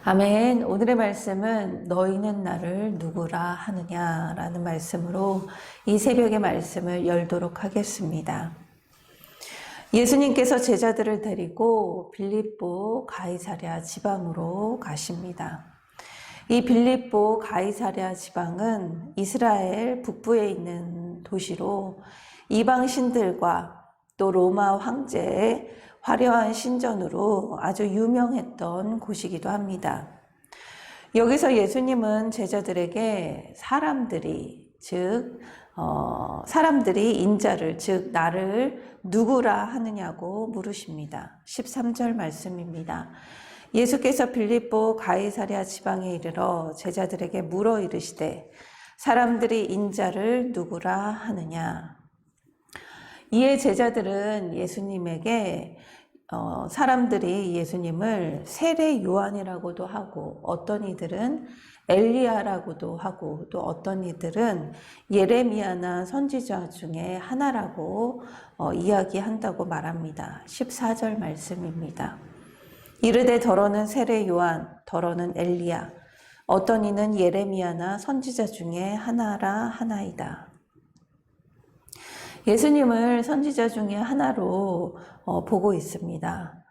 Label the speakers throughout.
Speaker 1: 아멘. 오늘의 말씀은 너희는 나를 누구라 하느냐라는 말씀으로 이 새벽의 말씀을 열도록 하겠습니다. 예수님께서 제자들을 데리고 빌립보 가이사랴 지방으로 가십니다. 이 빌립보 가이사랴 지방은 이스라엘 북부에 있는 도시로 이방 신들과 또 로마 황제의 화려한 신전으로 아주 유명했던 곳이기도 합니다. 여기서 예수님은 제자들에게 사람들이 인자를 즉 나를 누구라 하느냐고 물으십니다. 13절 말씀입니다. 예수께서 빌립보 가이사랴 지방에 이르러 제자들에게 물어 이르시되 사람들이 인자를 누구라 하느냐. 이에 제자들은 예수님에게 사람들이 예수님을 세례 요한이라고도 하고 어떤 이들은 엘리야라고도 하고 또 어떤 이들은 예레미야나 선지자 중에 하나라고 이야기한다고 말합니다. 14절 말씀입니다. 이르되 더러는 세례 요한, 더러는 엘리야, 어떤 이는 예레미야나 선지자 중에 하나라 하나이다. 예수님을 선지자 중에 하나로 보고 있습니다.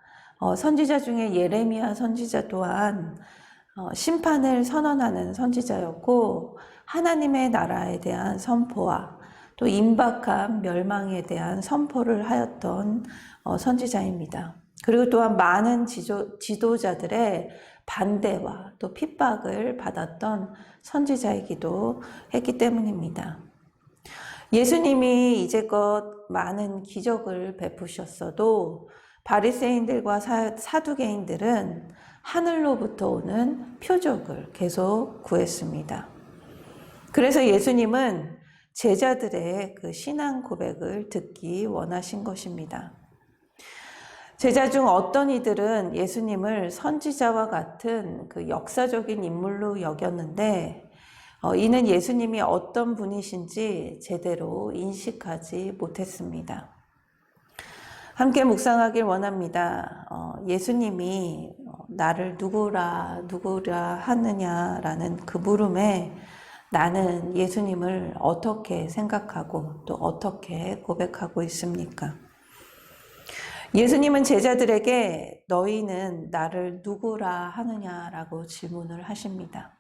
Speaker 1: 선지자 중에 예레미야 선지자 또한 심판을 선언하는 선지자였고 하나님의 나라에 대한 선포와 또 임박한 멸망에 대한 선포를 하였던 선지자입니다. 그리고 또한 많은 지도자들의 반대와 또 핍박을 받았던 선지자이기도 했기 때문입니다. 예수님이 이제껏 많은 기적을 베푸셨어도 바리새인들과 사두개인들은 하늘로부터 오는 표적을 계속 구했습니다. 그래서 예수님은 제자들의 그 신앙 고백을 듣기 원하신 것입니다. 제자 중 어떤 이들은 예수님을 선지자와 같은 그 역사적인 인물로 여겼는데 이는 예수님이 어떤 분이신지 제대로 인식하지 못했습니다. 함께 묵상하길 원합니다. 예수님이 나를 누구라 하느냐라는 그 물음에 나는 예수님을 어떻게 생각하고 또 어떻게 고백하고 있습니까? 예수님은 제자들에게 너희는 나를 누구라 하느냐라고 질문을 하십니다.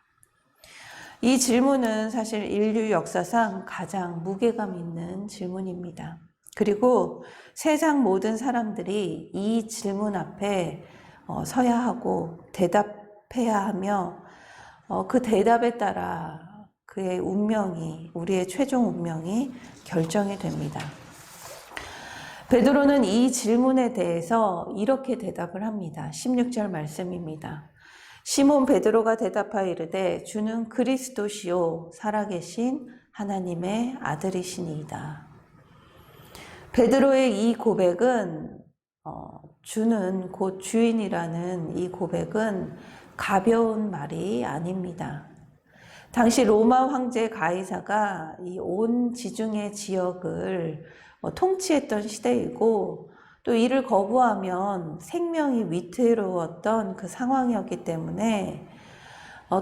Speaker 1: 이 질문은 사실 인류 역사상 가장 무게감 있는 질문입니다. 그리고 세상 모든 사람들이 이 질문 앞에 서야 하고 대답해야 하며 그 대답에 따라 그의 운명이, 우리의 최종 운명이 결정이 됩니다. 베드로는 이 질문에 대해서 이렇게 대답을 합니다. 16절 말씀입니다. 시몬 베드로가 대답하여 이르되 주는 그리스도시요 살아계신 하나님의 아들이시니이다. 베드로의 이 고백은 주는 곧 주인이라는 이 고백은 가벼운 말이 아닙니다. 당시 로마 황제 가이사가 이 온 지중해 지역을 통치했던 시대이고 또 이를 거부하면 생명이 위태로웠던 그 상황이었기 때문에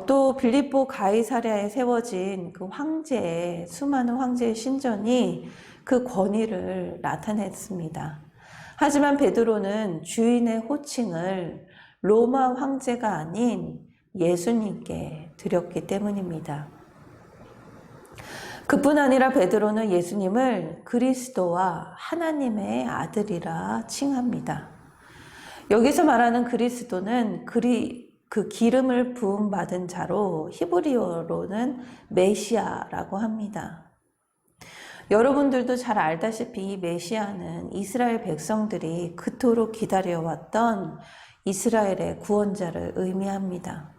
Speaker 1: 또 빌립보 가이사랴에 세워진 그 수많은 황제의 신전이 그 권위를 나타냈습니다. 하지만 베드로는 주인의 호칭을 로마 황제가 아닌 예수님께 드렸기 때문입니다. 그뿐 아니라 베드로는 예수님을 그리스도와 하나님의 아들이라 칭합니다. 여기서 말하는 그리스도는 그 기름을 부음받은 자로 히브리어로는 메시아라고 합니다. 여러분들도 잘 알다시피 이 메시아는 이스라엘 백성들이 그토록 기다려왔던 이스라엘의 구원자를 의미합니다.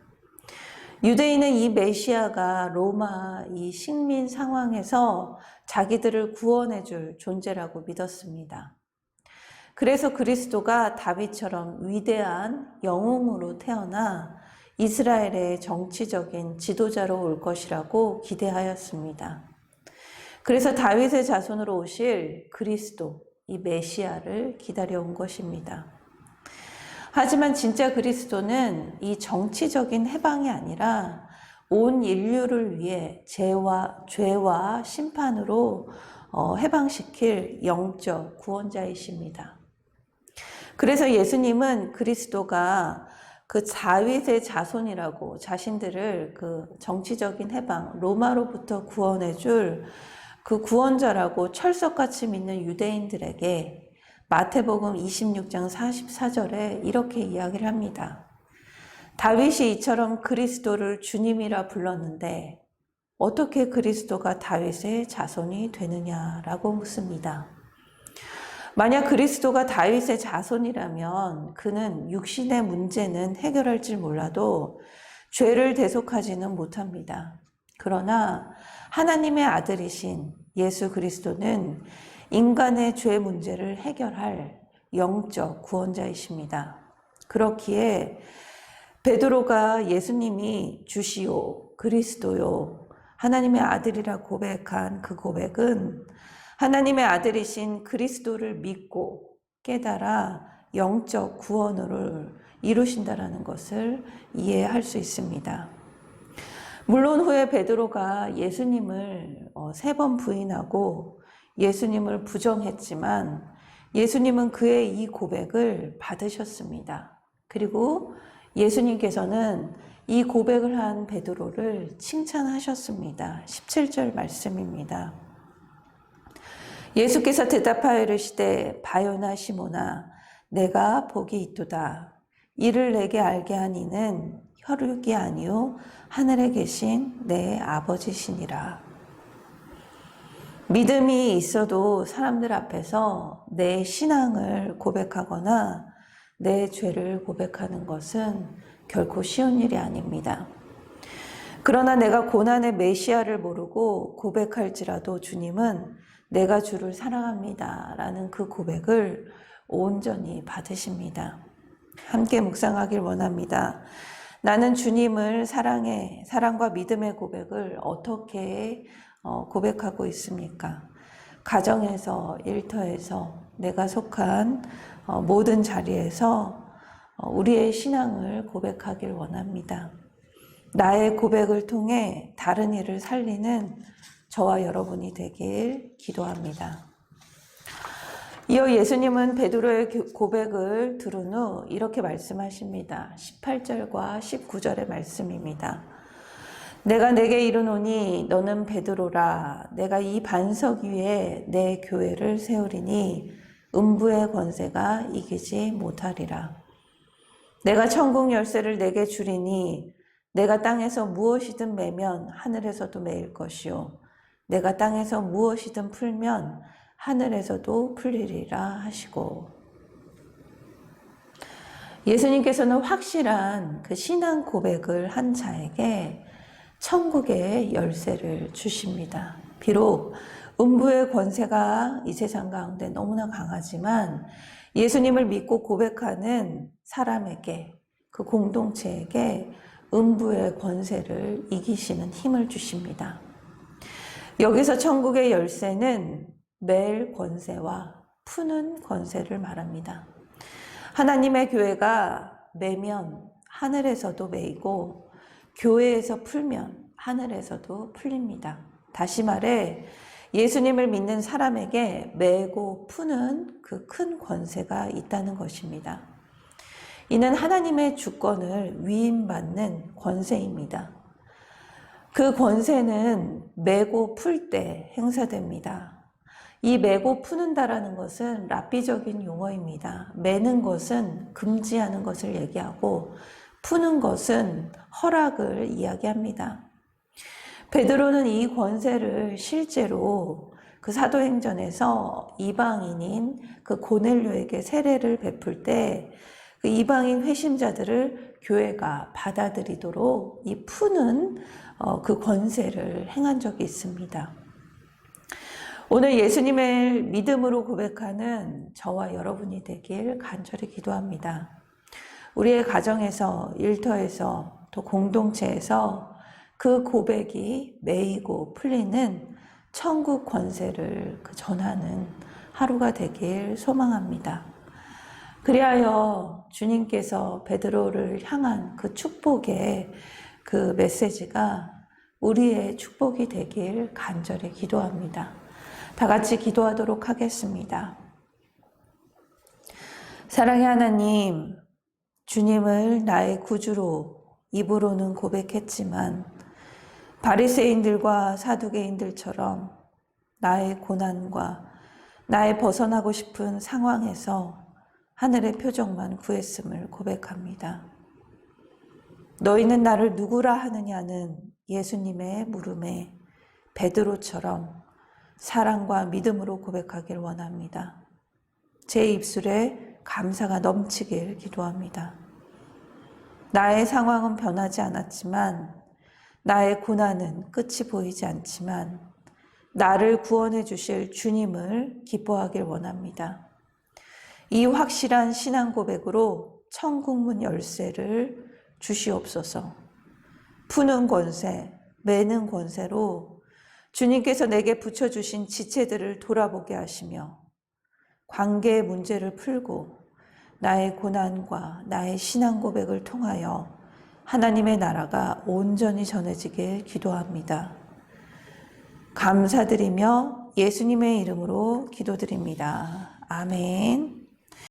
Speaker 1: 유대인은 이 메시아가 로마 이 식민 상황에서 자기들을 구원해 줄 존재라고 믿었습니다. 그래서 그리스도가 다윗처럼 위대한 영웅으로 태어나 이스라엘의 정치적인 지도자로 올 것이라고 기대하였습니다. 그래서 다윗의 자손으로 오실 그리스도, 이 메시아를 기다려온 것입니다. 하지만 진짜 그리스도는 이 정치적인 해방이 아니라 온 인류를 위해 죄와 심판으로 해방시킬 영적 구원자이십니다. 그래서 예수님은 그리스도가 그 다윗의 자손이라고 자신들을 그 정치적인 해방, 로마로부터 구원해줄 그 구원자라고 철석같이 믿는 유대인들에게 마태복음 26장 44절에 이렇게 이야기를 합니다. 다윗이 이처럼 그리스도를 주님이라 불렀는데 어떻게 그리스도가 다윗의 자손이 되느냐라고 묻습니다. 만약 그리스도가 다윗의 자손이라면 그는 육신의 문제는 해결할지 몰라도 죄를 대속하지는 못합니다. 그러나 하나님의 아들이신 예수 그리스도는 인간의 죄 문제를 해결할 영적 구원자이십니다. 그렇기에 베드로가 예수님이 주시오, 그리스도요, 하나님의 아들이라 고백한 그 고백은 하나님의 아들이신 그리스도를 믿고 깨달아 영적 구원을 이루신다라는 것을 이해할 수 있습니다. 물론 후에 베드로가 예수님을 3번 부인하고 예수님을 부정했지만 예수님은 그의 이 고백을 받으셨습니다. 그리고 예수님께서는 이 고백을 한 베드로를 칭찬하셨습니다. 17절 말씀입니다. 예수께서 대답하여 이르시되 바요나 시몬아 내가 복이 있도다. 이를 내게 알게 한 이는 혈육이 아니요 하늘에 계신 내 아버지시니라. 믿음이 있어도 사람들 앞에서 내 신앙을 고백하거나 내 죄를 고백하는 것은 결코 쉬운 일이 아닙니다. 그러나 내가 고난의 메시아를 모르고 고백할지라도 주님은 내가 주를 사랑합니다 라는 그 고백을 온전히 받으십니다. 함께 묵상하길 원합니다. 나는 주님을 사랑해, 사랑과 믿음의 고백을 어떻게 고백하고 있습니까? 가정에서, 일터에서, 내가 속한 모든 자리에서 우리의 신앙을 고백하길 원합니다. 나의 고백을 통해 다른 이를 살리는 저와 여러분이 되길 기도합니다. 이어 예수님은 베드로의 고백을 들은 후 이렇게 말씀하십니다. 18절과 19절의 말씀입니다. 내가 내게 이르노니 너는 베드로라. 내가 이 반석 위에 내 교회를 세우리니 음부의 권세가 이기지 못하리라. 내가 천국 열쇠를 내게 주리니 내가 땅에서 무엇이든 매면 하늘에서도 매일 것이요 내가 땅에서 무엇이든 풀면 하늘에서도 풀리리라 하시고, 예수님께서는 확실한 그 신앙 고백을 한 자에게 천국의 열쇠를 주십니다. 비록 음부의 권세가 이 세상 가운데 너무나 강하지만 예수님을 믿고 고백하는 사람에게, 그 공동체에게 음부의 권세를 이기시는 힘을 주십니다. 여기서 천국의 열쇠는 맬 권세와 푸는 권세를 말합니다. 하나님의 교회가 매면 하늘에서도 매이고 교회에서 풀면 하늘에서도 풀립니다. 다시 말해 예수님을 믿는 사람에게 매고 푸는 그 큰 권세가 있다는 것입니다. 이는 하나님의 주권을 위임받는 권세입니다. 그 권세는 매고 풀 때 행사됩니다. 이 매고 푸는다라는 것은 랍비적인 용어입니다. 매는 것은 금지하는 것을 얘기하고 푸는 것은 허락을 이야기합니다. 베드로는 이 권세를 실제로 그 사도행전에서 이방인인 그 고넬료에게 세례를 베풀 때 그 이방인 회심자들을 교회가 받아들이도록 이 푸는 그 권세를 행한 적이 있습니다. 오늘 예수님을 믿음으로 고백하는 저와 여러분이 되길 간절히 기도합니다. 우리의 가정에서, 일터에서, 또 공동체에서 그 고백이 매이고 풀리는 천국 권세를 전하는 하루가 되길 소망합니다. 그리하여 주님께서 베드로를 향한 그 축복의 그 메시지가 우리의 축복이 되길 간절히 기도합니다. 다 같이 기도하도록 하겠습니다. 사랑의 하나님, 주님을 나의 구주로 입으로는 고백했지만 바리새인들과 사두개인들처럼 나의 고난과 나의 벗어나고 싶은 상황에서 하늘의 표적만 구했음을 고백합니다. 너희는 나를 누구라 하느냐는 예수님의 물음에 베드로처럼 사랑과 믿음으로 고백하길 원합니다. 제 입술에 감사가 넘치길 기도합니다. 나의 상황은 변하지 않았지만, 나의 고난은 끝이 보이지 않지만 나를 구원해 주실 주님을 기뻐하길 원합니다. 이 확실한 신앙 고백으로 천국문 열쇠를 주시옵소서. 푸는 권세, 매는 권세로 주님께서 내게 붙여주신 지체들을 돌아보게 하시며 관계의 문제를 풀고 나의 고난과 나의 신앙 고백을 통하여 하나님의 나라가 온전히 전해지길 기도합니다. 감사드리며 예수님의 이름으로 기도드립니다. 아멘.